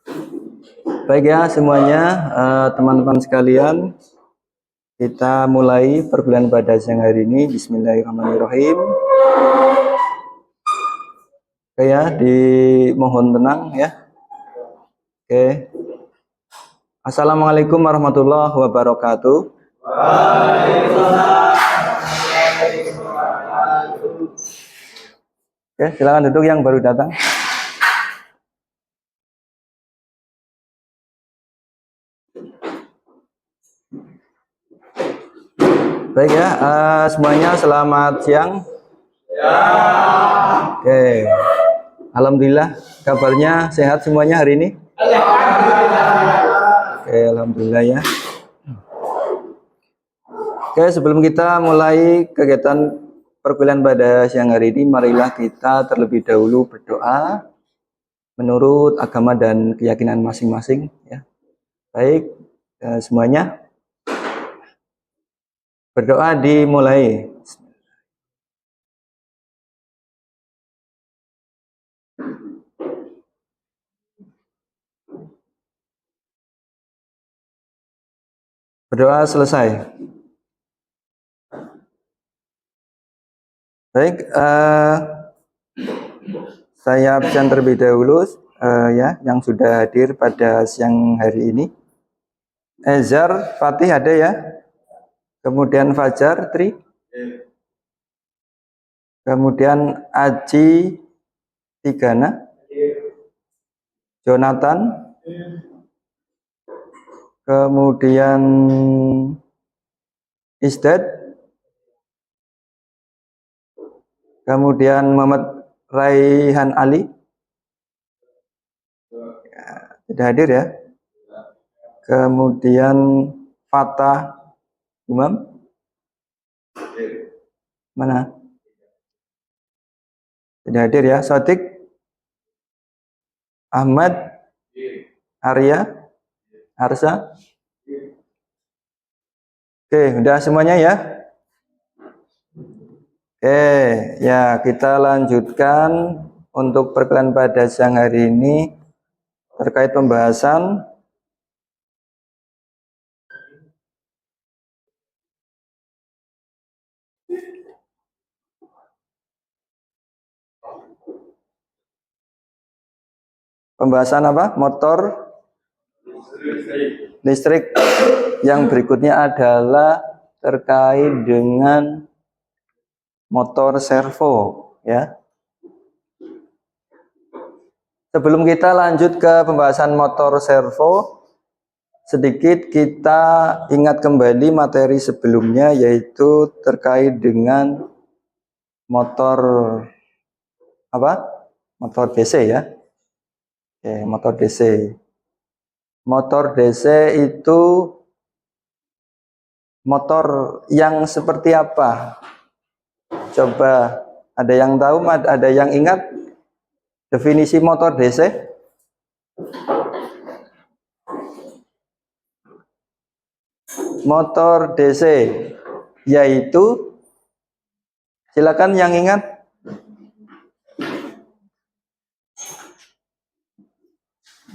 Baik ya semuanya, teman-teman sekalian, kita mulai perkuliahan pada siang hari ini. Bismillahirrahmanirrahim. Oke ya, dimohon tenang ya. Oke. Assalamualaikum warahmatullahi wabarakatuh. Oke, silakan duduk yang baru datang. Baik ya, semuanya selamat siang. Ya. Oke, alhamdulillah kabarnya sehat semuanya hari ini. Oke, alhamdulillah ya. Oke, sebelum kita mulai kegiatan perkuliahan pada siang hari ini, marilah kita terlebih dahulu berdoa menurut agama dan keyakinan masing-masing ya. Baik, semuanya berdoa dimulai. Berdoa selesai. Baik, saya absen terlebih dahulu ya yang sudah hadir pada siang hari ini. Ezar, Fatih ada ya? Kemudian Fajar, Tri. Kemudian Aji, Tigana. Jonathan. Kemudian Isdad. Kemudian Muhammad Raihan Ali. Ya, tidak hadir ya. Kemudian Fatah Umam. Mana? Tidak hadir ya. Sodik. Ahmad. Arya. Harsa. Oke, udah semuanya ya. Oke, ya kita lanjutkan untuk perkuliahan pada siang hari ini terkait pembahasan apa? Motor listrik. Yang berikutnya adalah terkait dengan motor servo ya. Sebelum kita lanjut ke pembahasan motor servo, sedikit kita ingat kembali materi sebelumnya, yaitu terkait dengan motor apa? Motor DC ya. Oke, motor DC. Motor DC itu motor yang seperti apa? Coba ada yang tahu, ada yang ingat definisi motor DC? Motor DC yaitu, silakan yang ingat.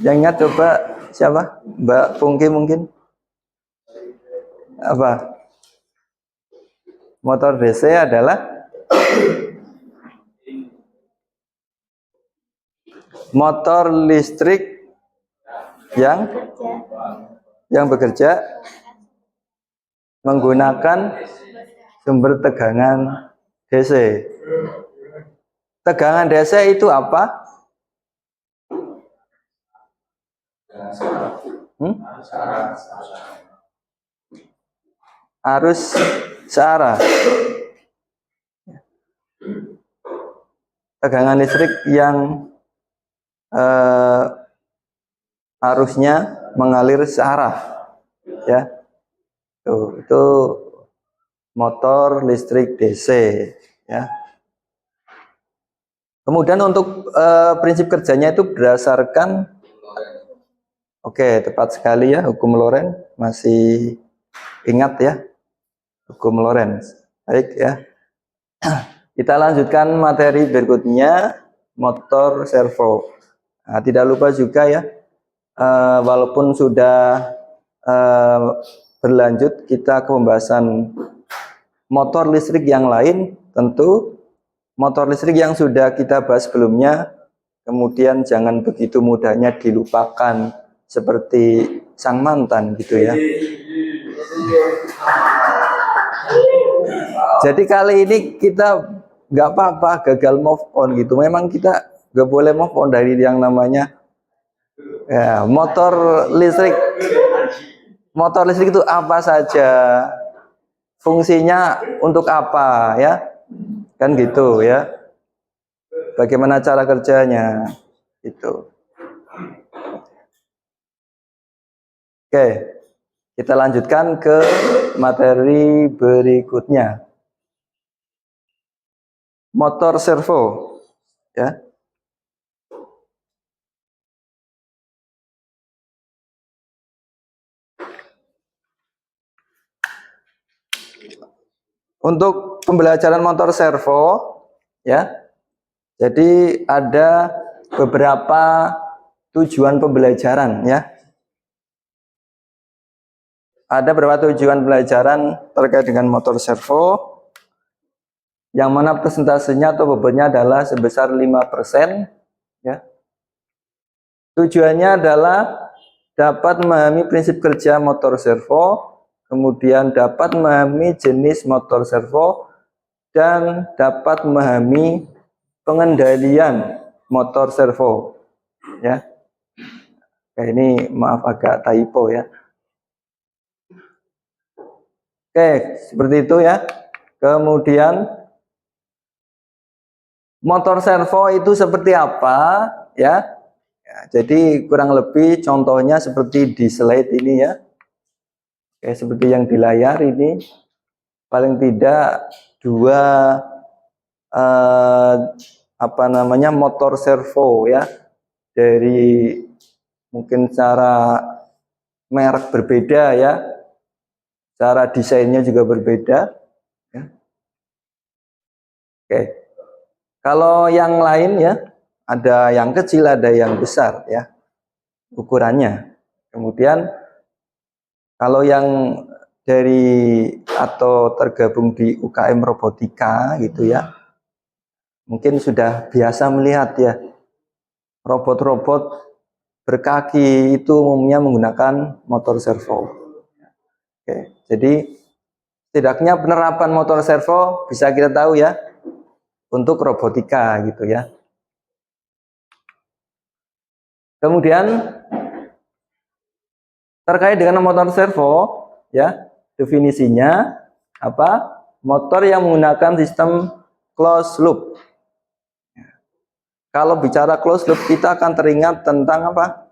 Yang ingat coba siapa? Mbak Pungki mungkin? Apa? Motor DC adalah motor listrik yang bekerja menggunakan sumber tegangan DC. Tegangan DC itu apa? Arus searah. Tegangan listrik yang arusnya mengalir searah ya. Itu motor listrik DC ya. Kemudian untuk prinsip kerjanya itu berdasarkan, oke, tepat sekali ya, hukum Lorentz. Masih ingat ya hukum Lorentz. Baik ya. Kita lanjutkan materi berikutnya, motor servo. Nah, tidak lupa juga ya, walaupun sudah berlanjut kita ke pembahasan motor listrik yang lain, tentu motor listrik yang sudah kita bahas sebelumnya kemudian jangan begitu mudahnya dilupakan seperti sang mantan gitu ya. Jadi kali ini kita nggak apa-apa gagal move on gitu. Memang kita nggak boleh move on dari yang namanya ya, motor listrik. Motor listrik itu apa saja, fungsinya untuk apa ya, kan gitu ya. Bagaimana cara kerjanya itu. Oke, kita lanjutkan ke materi berikutnya. Motor servo ya. Untuk pembelajaran motor servo ya. Jadi ada beberapa tujuan pembelajaran ya. Ada beberapa tujuan pembelajaran terkait dengan motor servo, yang mana persentasenya atau bebannya adalah sebesar 5% ya. Tujuannya adalah dapat memahami prinsip kerja motor servo, kemudian dapat memahami jenis motor servo, dan dapat memahami pengendalian motor servo ya. Ini maaf agak typo ya. Oke, seperti itu ya. Kemudian motor servo itu seperti apa ya? Jadi kurang lebih contohnya seperti di slide ini ya. Oke, seperti yang di layar ini. Paling tidak dua motor servo ya, dari mungkin cara merek berbeda ya, cara desainnya juga berbeda ya. Oke, kalau yang lain ya, ada yang kecil ada yang besar ya ukurannya. Kemudian kalau yang dari atau tergabung di UKM robotika gitu ya, mungkin sudah biasa melihat ya robot-robot berkaki itu umumnya menggunakan motor servo. Oke, jadi setidaknya penerapan motor servo bisa kita tahu ya untuk robotika gitu ya. Kemudian terkait dengan motor servo ya, definisinya apa? Motor yang menggunakan sistem closed loop. Kalau bicara closed loop kita akan teringat tentang apa?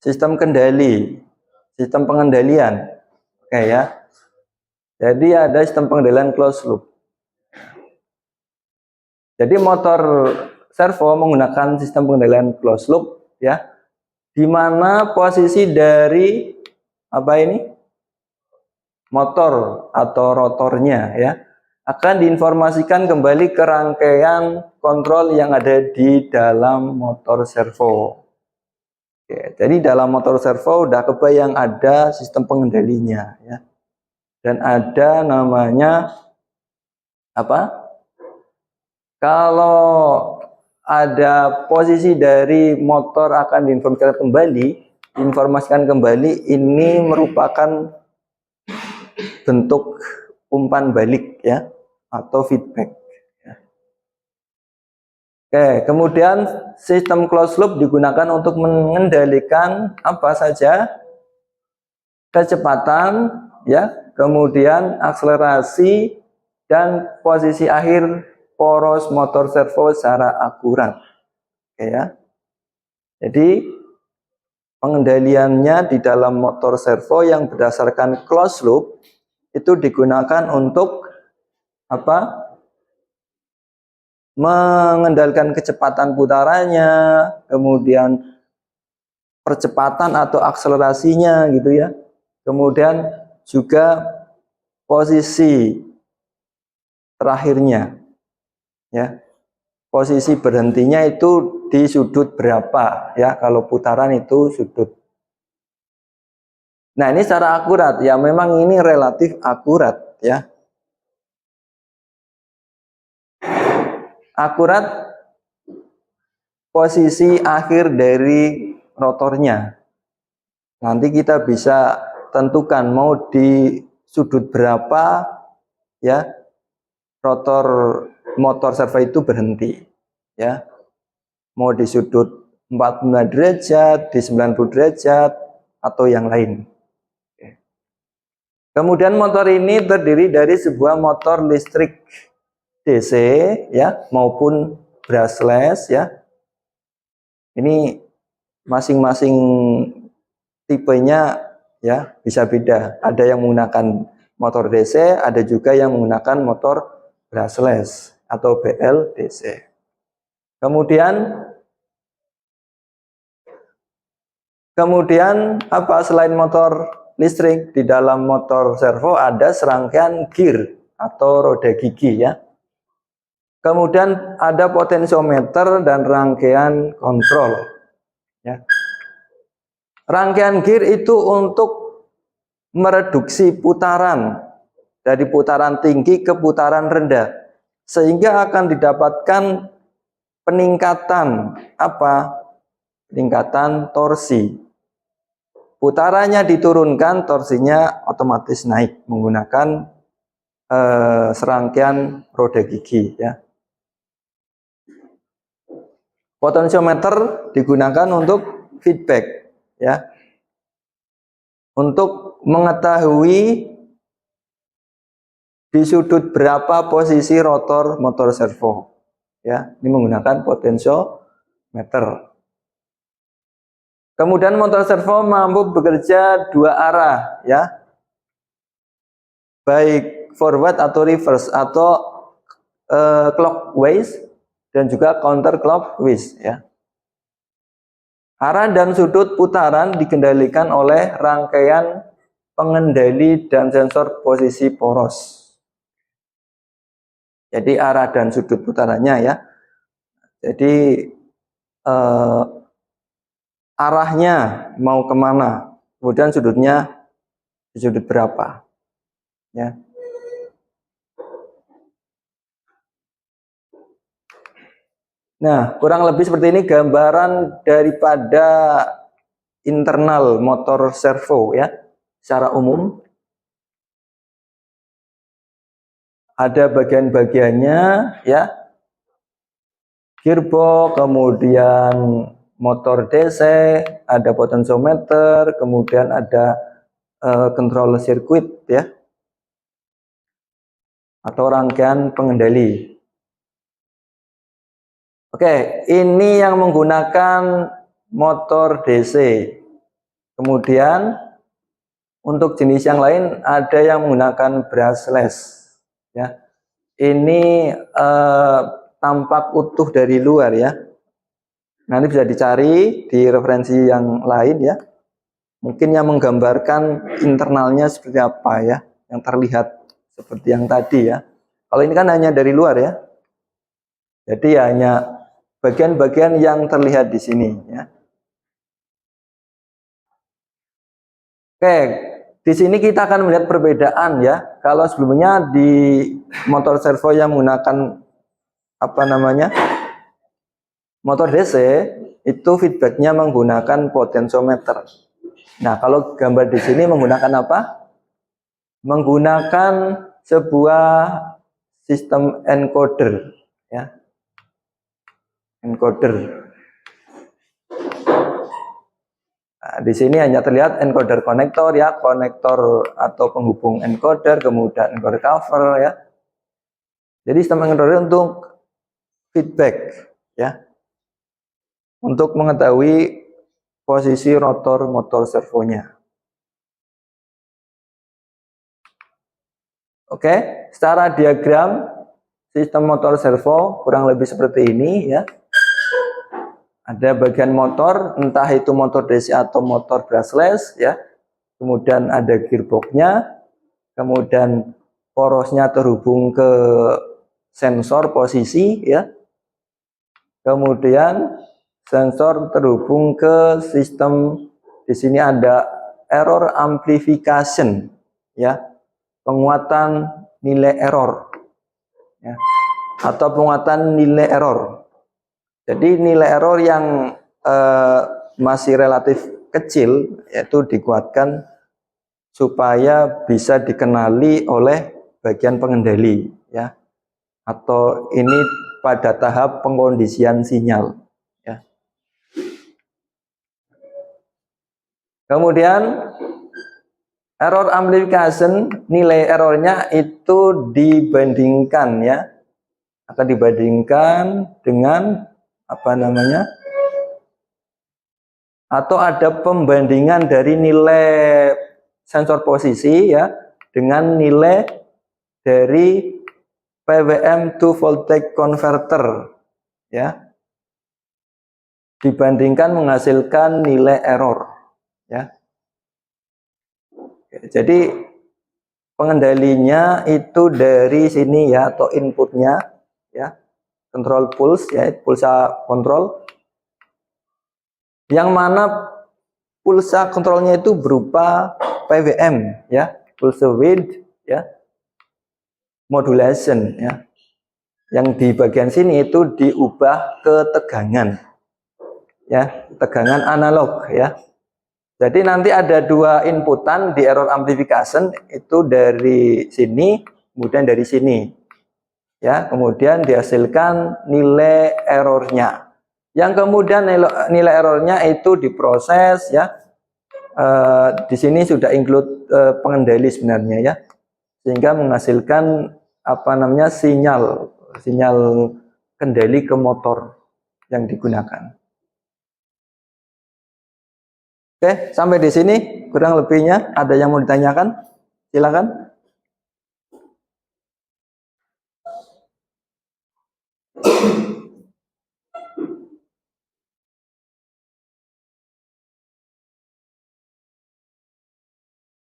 Sistem kendali, sistem pengendalian. Oke ya. Jadi ada sistem pengendalian closed loop. Jadi motor servo menggunakan sistem pengendalian closed loop ya. Di mana posisi dari apa ini? Motor atau rotornya ya akan diinformasikan kembali ke rangkaian kontrol yang ada di dalam motor servo. Oke, jadi dalam motor servo udah kebayang ada sistem pengendalinya ya. Dan ada namanya apa? Kalau ada posisi dari motor akan diinformasikan kembali, ini merupakan bentuk umpan balik ya atau feedback. Oke, kemudian sistem closed loop digunakan untuk mengendalikan apa saja, kecepatan, ya, kemudian akselerasi dan posisi akhir poros motor servo secara akurat. Oke ya. Jadi pengendaliannya di dalam motor servo yang berdasarkan closed loop itu digunakan untuk apa? Mengendalikan kecepatan putarannya, kemudian percepatan atau akselerasinya gitu ya. Kemudian juga posisi terakhirnya. ya. Posisi berhentinya itu di sudut berapa ya, kalau putaran itu sudut. Nah, ini secara akurat ya, memang ini relatif akurat ya. Akurat posisi akhir dari rotornya. Nanti kita bisa tentukan mau di sudut berapa ya rotor motor servo itu berhenti ya. Mau di sudut 45 derajat, di 90 derajat atau yang lain. Kemudian motor ini terdiri dari sebuah motor listrik DC ya maupun brushless ya. Ini masing-masing tipenya ya bisa beda. Ada yang menggunakan motor DC, ada juga yang menggunakan motor brushless atau BLDC. Kemudian apa selain motor listrik, di dalam motor servo ada serangkaian gear atau roda gigi ya. Kemudian ada potensiometer dan rangkaian kontrol ya. Rangkaian gear itu untuk mereduksi putaran dari putaran tinggi ke putaran rendah, sehingga akan didapatkan peningkatan apa? Peningkatan torsi. Putarannya diturunkan, torsinya otomatis naik menggunakan serangkaian roda gigi ya. Potensiometer digunakan untuk feedback ya. Untuk mengetahui di sudut berapa posisi rotor motor servo ya. Ini menggunakan potensiometer. Kemudian motor servo mampu bekerja dua arah ya, baik forward atau reverse atau clockwise dan juga counterclockwise ya. Arah dan sudut putaran dikendalikan oleh rangkaian pengendali dan sensor posisi poros. Jadi arah dan sudut putarannya ya. Jadi arahnya mau kemana, kemudian sudutnya di sudut berapa ya. Nah, kurang lebih seperti ini gambaran daripada internal motor servo ya secara umum. Ada bagian-bagiannya ya, gearbox, kemudian motor DC, ada potensiometer, kemudian ada control circuit ya, atau rangkaian pengendali. Oke, ini yang menggunakan motor DC. Kemudian untuk jenis yang lain ada yang menggunakan brushless ya. Ini tampak utuh dari luar ya. Nanti bisa dicari di referensi yang lain ya. Mungkin yang menggambarkan internalnya seperti apa ya, yang terlihat seperti yang tadi ya. Kalau ini kan hanya dari luar ya. Jadi hanya bagian-bagian yang terlihat di sini ya. Oke, di sini kita akan melihat perbedaan ya. Kalau sebelumnya di motor servo yang menggunakan apa namanya? Motor DC itu feedbacknya menggunakan potensiometer. Nah, kalau gambar di sini menggunakan apa? Menggunakan sebuah sistem encoder ya. Encoder. Nah, di sini hanya terlihat encoder konektor ya, konektor atau penghubung encoder, kemudian encoder cover ya. Jadi sistem encoder untuk feedback ya, untuk mengetahui posisi rotor motor servonya. Oke, secara diagram sistem motor servo kurang lebih seperti ini ya. Ada bagian motor, entah itu motor DC atau motor brushless ya. Kemudian ada gearboxnya, kemudian porosnya terhubung ke sensor posisi ya. Kemudian sensor terhubung ke sistem, di sini ada error amplification ya, penguatan nilai error ya, atau penguatan nilai error. Jadi nilai error yang masih relatif kecil yaitu dikuatkan supaya bisa dikenali oleh bagian pengendali ya, atau ini pada tahap pengkondisian sinyal ya. Kemudian error amplification, nilai errornya itu dibandingkan ya, akan dibandingkan dengan apa namanya, atau ada pembandingan dari nilai sensor posisi ya dengan nilai dari PWM to voltage converter ya, dibandingkan menghasilkan nilai error ya. Jadi pengendalinya itu dari sini ya, atau inputnya ya, control pulse ya, pulsa kontrol, yang mana pulsa kontrolnya itu berupa PWM ya, pulse width ya, modulation ya. Yang di bagian sini itu diubah ke tegangan ya, tegangan analog ya. Jadi nanti ada dua inputan di error amplification, itu dari sini kemudian dari sini ya, kemudian dihasilkan nilai errornya, yang kemudian nilai errornya itu diproses ya. Di sini sudah include pengendali sebenarnya ya, sehingga menghasilkan apa namanya, sinyal kendali ke motor yang digunakan. Oke, sampai di sini kurang lebihnya. Ada yang mau ditanyakan? Silakan.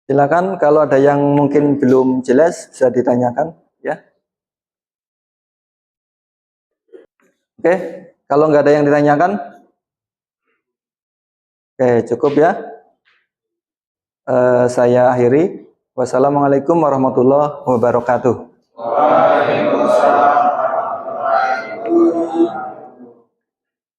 Silakan, kalau ada yang mungkin belum jelas bisa ditanyakan ya. Oke, kalau nggak ada yang ditanyakan, oke cukup ya. Saya akhiri. Wassalamualaikum warahmatullahi wabarakatuh. Waalaikumsalam.